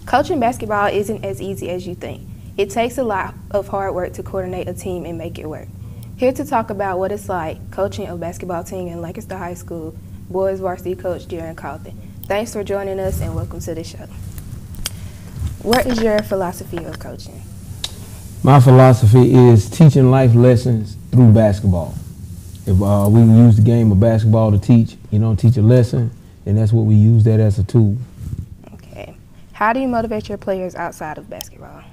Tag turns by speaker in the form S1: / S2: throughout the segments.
S1: Coaching basketball isn't as easy as you think. It takes a lot of hard work to coordinate a team and make it work. Here to talk about what it's like coaching a basketball team in Lancaster High School, boys varsity coach Darren Carlton. Thanks for joining us and welcome to the show. What is your philosophy of coaching?
S2: My philosophy is teaching life lessons through basketball. If we use the game of basketball to teach a lesson, and that's what we use that as a tool.
S1: Okay. How do you motivate your players outside of basketball?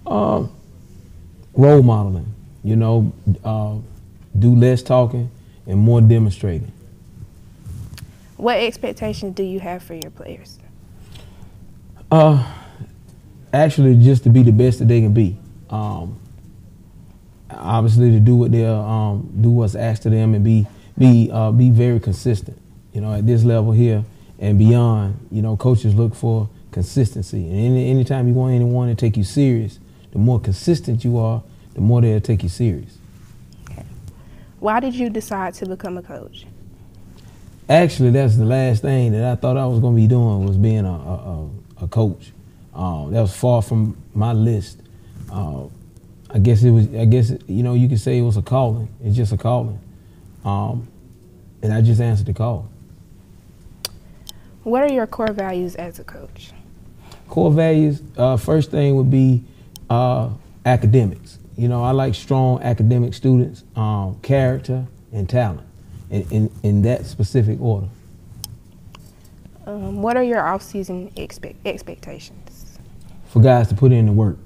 S2: Role modeling, do less talking and more demonstrating.
S1: What expectations do you have for your players?
S2: Actually, just to be the best that they can be. Obviously, to do what they'll do what's asked of them and be very consistent. At this level here and beyond, coaches look for consistency. And anytime you want anyone to take you serious, the more consistent you are, the more they'll take you serious.
S1: Okay. Why did you decide to become a coach?
S2: Actually, that's the last thing that I thought I was going to be doing, was being a coach. That was far from my list. I guess you could say it was a calling. It's just a calling. And I just answered the call.
S1: What are your core values as a coach?
S2: Core values, first thing would be academics. I like strong academic students, character and talent, in that specific order.
S1: What are your off-season expectations?
S2: For guys to put in the work.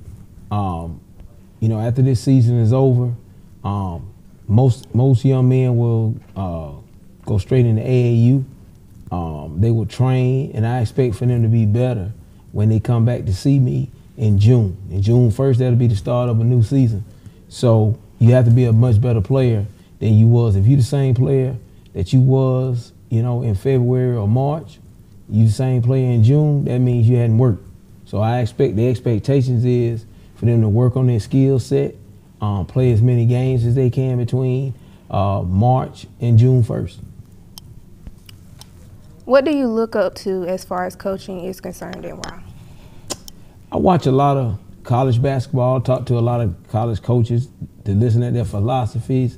S2: After this season is over, most young men will go straight into AAU. They will train, and I expect for them to be better when they come back to see me in June. In June 1st, that'll be the start of a new season. So you have to be a much better player than you was. If you're the same player that you was, in February or March, you the same player in June, that means you hadn't worked. So I expect the expectations is for them to work on their skill set, play as many games as they can between March and June 1st.
S1: What do you look up to as far as coaching is concerned, and why?
S2: I watch a lot of college basketball, talk to a lot of college coaches to listen to their philosophies.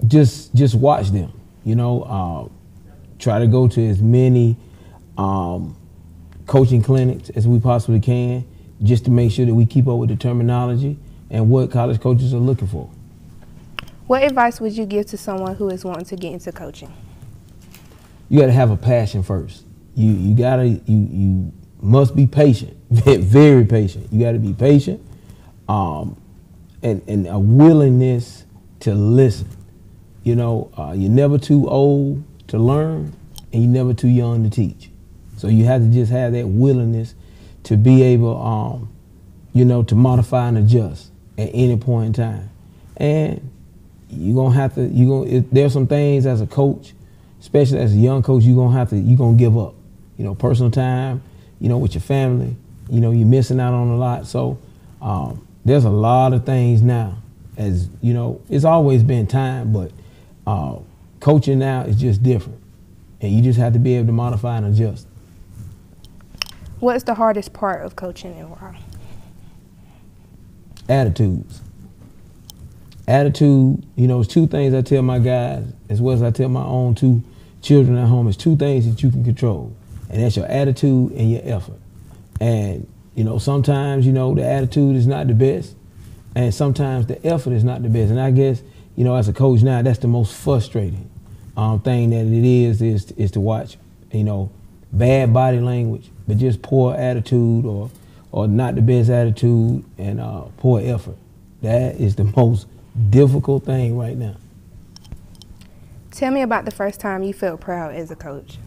S2: Just watch them, try to go to as many coaching clinics as we possibly can, just to make sure that we keep up with the terminology and what college coaches are looking for.
S1: What advice would you give to someone who is wanting to get into coaching?
S2: You got to have a passion first. You must be patient, very patient. You got to be patient, and a willingness to listen. You're never too old to learn, and you're never too young to teach. So you have to just have that willingness to be able, to modify and adjust at any point in time. And you're gonna have to. There's some things as a coach, especially as a young coach, you're gonna give up. Personal time, with your family, you're missing out on a lot. So there's a lot of things now. As it's always been time, but coaching now is just different, and you just have to be able to modify and adjust.
S1: What's the hardest part of coaching, and why?
S2: Attitudes. Attitude, it's two things I tell my guys, as well as I tell my own two children at home. It's two things that you can control, and that's your attitude and your effort. And, sometimes, the attitude is not the best, and sometimes the effort is not the best. And I guess, as a coach now, that's the most frustrating thing that it is to watch, bad body language, but just poor attitude or not the best attitude and poor effort. That is the most difficult thing right now.
S1: Tell me about the first time you felt proud as a coach.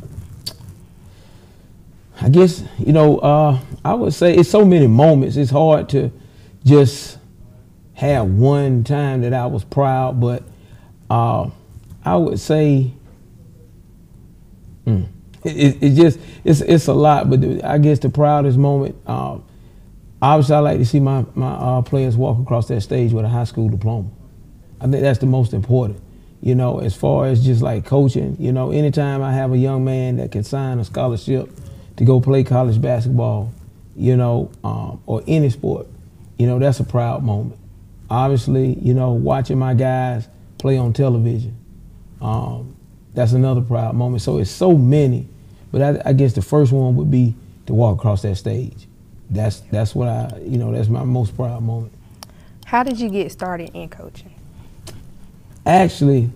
S2: I guess, I would say it's so many moments. It's hard to just have one time that I was proud, but I would say it's a lot. But I guess the proudest moment, obviously I like to see my players walk across that stage with a high school diploma. I think that's the most important. As far as just like coaching, anytime I have a young man that can sign a scholarship to go play college basketball, you know, or any sport, you know, that's a proud moment. Obviously, you know, watching my guys play on television, that's another proud moment. So it's so many, but I guess the first one would be to walk across that stage. That's what that's my most proud moment.
S1: How did you get started in coaching?
S2: Actually,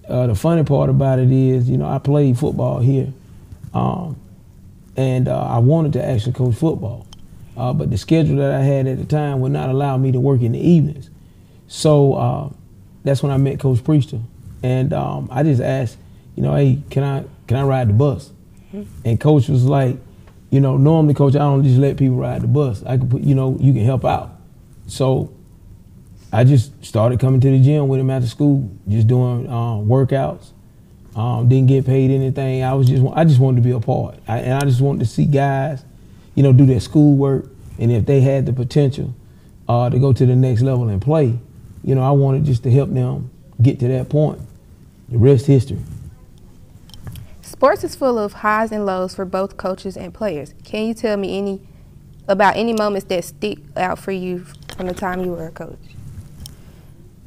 S2: the funny part about it is, you know, I played football here, and I wanted to actually coach football, but the schedule that I had at the time would not allow me to work in the evenings. So that's when I met Coach Priester, and I just asked, you know, hey, can I ride the bus? And Coach was like, you know, normally, Coach, I don't just let people ride the bus. I could put, you know, you can help out. So I just started coming to the gym with him after school, just doing workouts. Didn't get paid anything. I just wanted to be a part, and I just wanted to see guys, you know, do their schoolwork, and if they had the potential to go to the next level and play, you know, I wanted just to help them get to that point. The rest history.
S1: Sports is full of highs and lows for both coaches and players. Can you tell me about any moments that stick out for you from the time you were a coach?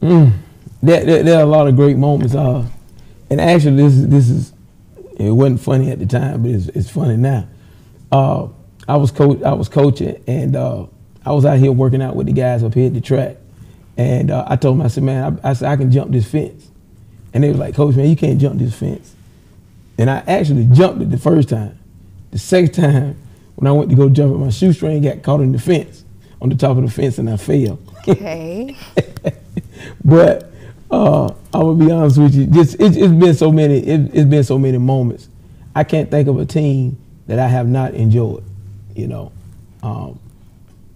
S2: There are a lot of great moments. And actually, this is it wasn't funny at the time, but it's funny now. I was coaching, and I was out here working out with the guys up here at the track, and I told them, I said, man, I said I can jump this fence, and they were like, Coach, man, you can't jump this fence. And I actually jumped it the first time. The second time, when I went to go jump it, my shoestring got caught in the fence, on the top of the fence, and I fell.
S1: Okay.
S2: But I'm gonna be honest with you, it's been so many moments. I can't think of a team that I have not enjoyed. You know,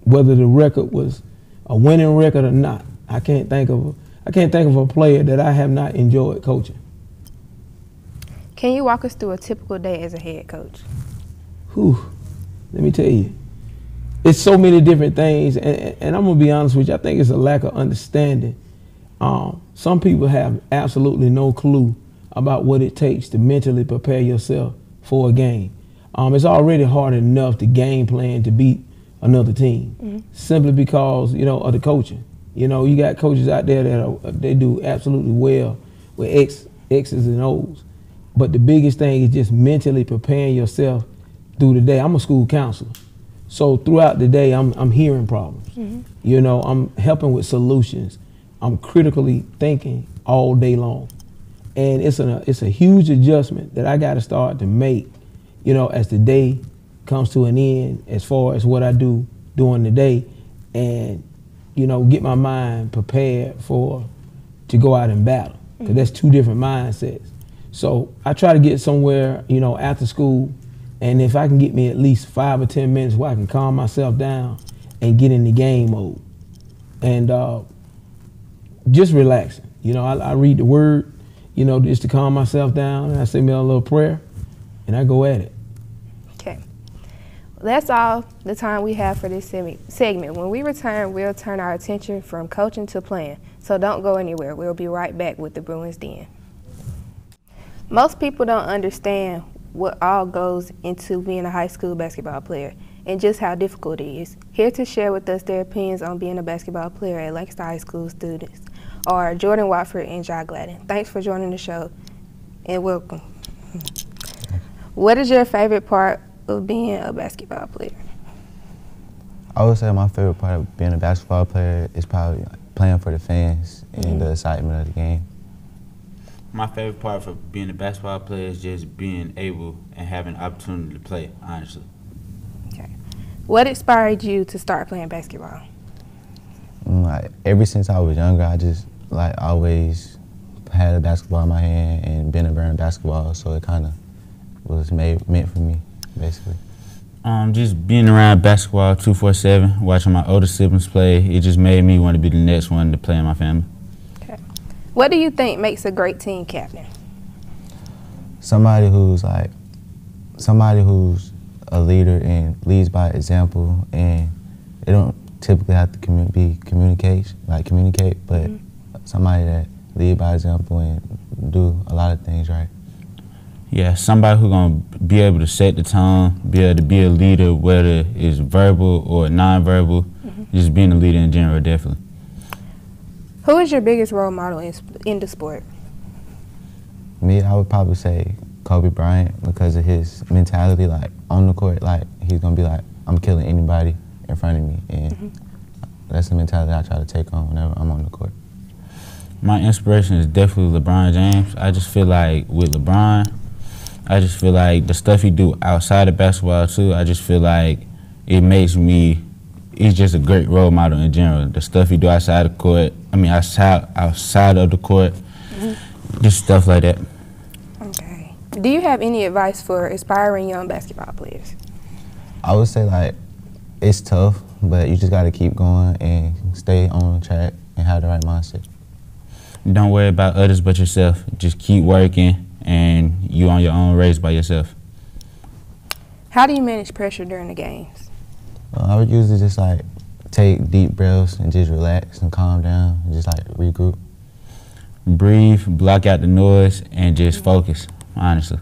S2: whether the record was a winning record or not, I can't think of a player that I have not enjoyed coaching.
S1: Can you walk us through a typical day as a head coach?
S2: Whew, let me tell you, it's so many different things, and I'm gonna be honest with you, I think it's a lack of understanding. Some people have absolutely no clue about what it takes to mentally prepare yourself for a game. It's already hard enough to game plan to beat another team, simply because, you know, of the coaching. You know, you got coaches out there that they do absolutely well with X's and O's. But the biggest thing is just mentally preparing yourself through the day. I'm a school counselor, so throughout the day I'm hearing problems. You know, I'm helping with solutions. I'm critically thinking all day long, and it's a huge adjustment that I got to start to make, you know, as the day comes to an end, as far as what I do during the day, and, you know, get my mind prepared to go out and battle, because that's two different mindsets. So I try to get somewhere, you know, after school, and if I can get me at least 5 or 10 minutes where I can calm myself down and get in the game mode, and just relaxing. You know, I read the word, you know, just to calm myself down, and I say me a little prayer, and I go at it.
S1: Okay. Well, that's all the time we have for this segment. When we return, we'll turn our attention from coaching to playing. So don't go anywhere. We'll be right back with the Bruins Den. Most people don't understand what all goes into being a high school basketball player and just how difficult it is. Here to share with us their opinions on being a basketball player at Lancaster High School students are Jordan Watford and Jai Gladden. Thanks for joining the show, and welcome. What is your favorite part of being a basketball player?
S3: I would say my favorite part of being a basketball player is probably playing for the fans and the excitement of the game.
S4: My favorite part for being a basketball player is just being able and having the opportunity to play, honestly.
S1: Okay. What inspired you to start playing basketball?
S3: Like, ever since I was younger, I just always had a basketball in my hand and been around basketball, so it kind of was meant for me, basically.
S4: Just being around basketball 24/7, watching my older siblings play, it just made me want to be the next one to play in my family.
S1: Okay. What do you think makes a great team captain?
S3: Somebody who's a leader and leads by example, and they don't typically have to communicate, but somebody that lead by example and do a lot of things right.
S4: Yeah, somebody who's gonna be able to set the tone, be able to be a leader, whether it's verbal or nonverbal. Just being a leader in general, definitely.
S1: Who is your biggest role model in the sport?
S3: Me, I would probably say Kobe Bryant because of his mentality, like on the court, like he's gonna be like, I'm killing anybody in front of me, and that's the mentality I try to take on whenever I'm on the court.
S4: My inspiration is definitely LeBron James. I just feel like with LeBron, I just feel like the stuff he do outside of basketball too, I just feel like it makes me, he's just a great role model in general. The stuff he do outside the court, outside of the court, just stuff like that.
S1: Okay. Do you have any advice for aspiring young basketball players?
S3: I would say like it's tough, but you just got to keep going and stay on track and have the right mindset.
S4: Don't worry about others but yourself. Just keep working and you on your own race by yourself.
S1: How do you manage pressure during the games?
S3: I would usually just like take deep breaths and just relax and calm down and just like regroup.
S4: Breathe, block out the noise, and just focus, honestly.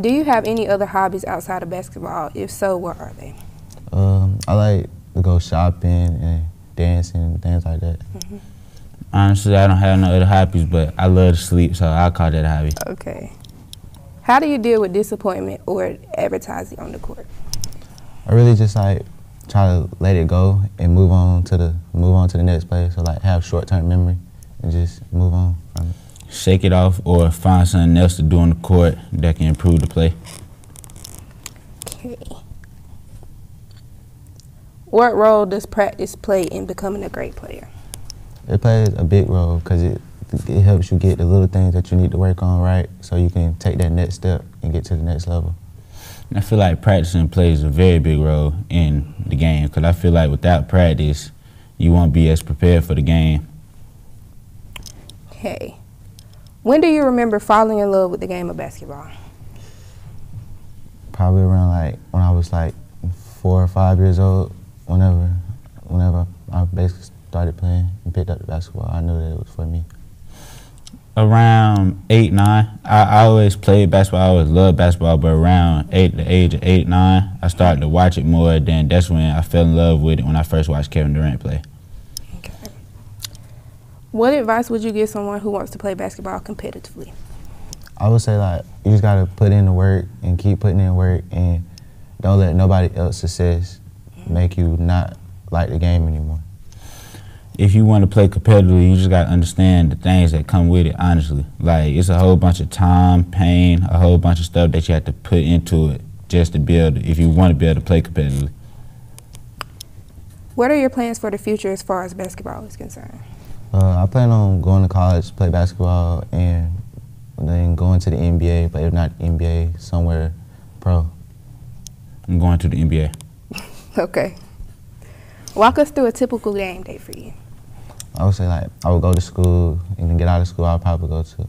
S1: Do you have any other hobbies outside of basketball? If so, what are they?
S3: I like to go shopping and dancing and things like that.
S4: Honestly, I don't have no other hobbies, but I love to sleep, so I'll call that a hobby.
S1: Okay. How do you deal with disappointment or advertising on the court?
S3: I really just like try to let it go and move on to the next play. So like have short-term memory and just move on from it.
S4: Shake it off or find something else to do on the court that can improve the play.
S1: Okay. What role does practice play in becoming a great player?
S3: It plays a big role because it helps you get the little things that you need to work on right so you can take that next step and get to the next level.
S4: And I feel like practicing plays a very big role in the game because I feel like without practice, you won't be as prepared for the game.
S1: Okay. When do you remember falling in love with the game of basketball?
S3: Probably around like when I was like 4 or 5 years old. Whenever I basically started playing and picked up the basketball, I knew that it was for me.
S4: Around 8, 9, I always played basketball. I always loved basketball, but around the age of 8, 9, I started to watch it more. Then that's when I fell in love with it when I first watched Kevin Durant play.
S1: Okay. What advice would you give someone who wants to play basketball competitively?
S3: I would say like you just gotta put in the work and keep putting in work and don't let nobody else's success make you not like the game anymore.
S4: If you want to play competitively, you just got to understand the things that come with it, honestly. Like, it's a whole bunch of time, pain, a whole bunch of stuff that you have to put into it just to build it if you want to be able to play competitively.
S1: What are your plans for the future as far as basketball is concerned?
S3: I plan on going to college, play basketball, and then going to the NBA, but if not the NBA, somewhere pro.
S4: I'm going to the NBA.
S1: Okay. Walk us through a typical game day for you.
S3: I would say like I would go to school and then get out of school. I'll probably go to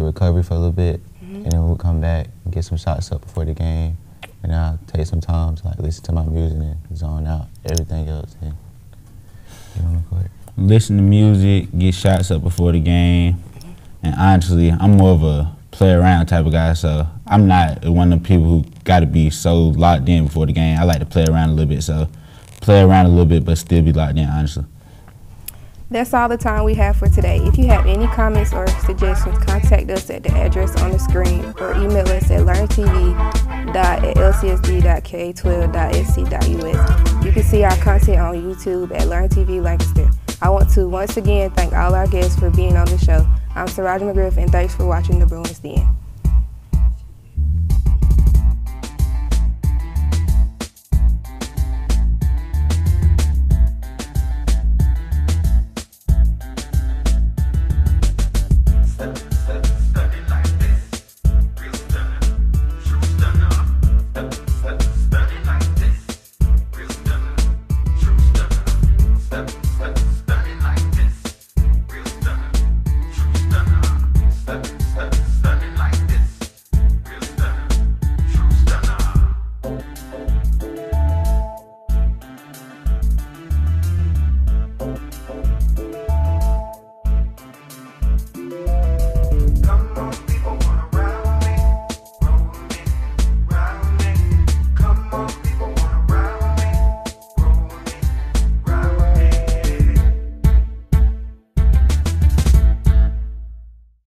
S3: recovery for a little bit, and then we'll come back and get some shots up before the game, and then I'll take some time to like listen to my music and zone out everything else and get on the court.
S4: Listen to music, get shots up before the game, and honestly, I'm more of a play around type of guy, so I'm not one of the people who got to be so locked in before the game. I like to play around a little bit, so play around a little bit but still be locked in, honestly.
S1: That's all the time we have for today. If you have any comments or suggestions, contact us at the address on the screen or email us at learntv.lcsd.k12.sc.us. You can see our content on YouTube at Learn TV Lancaster. I want to once again thank all our guests for being on the show. I'm Sarahja McGriff, and thanks for watching the Bruins Den.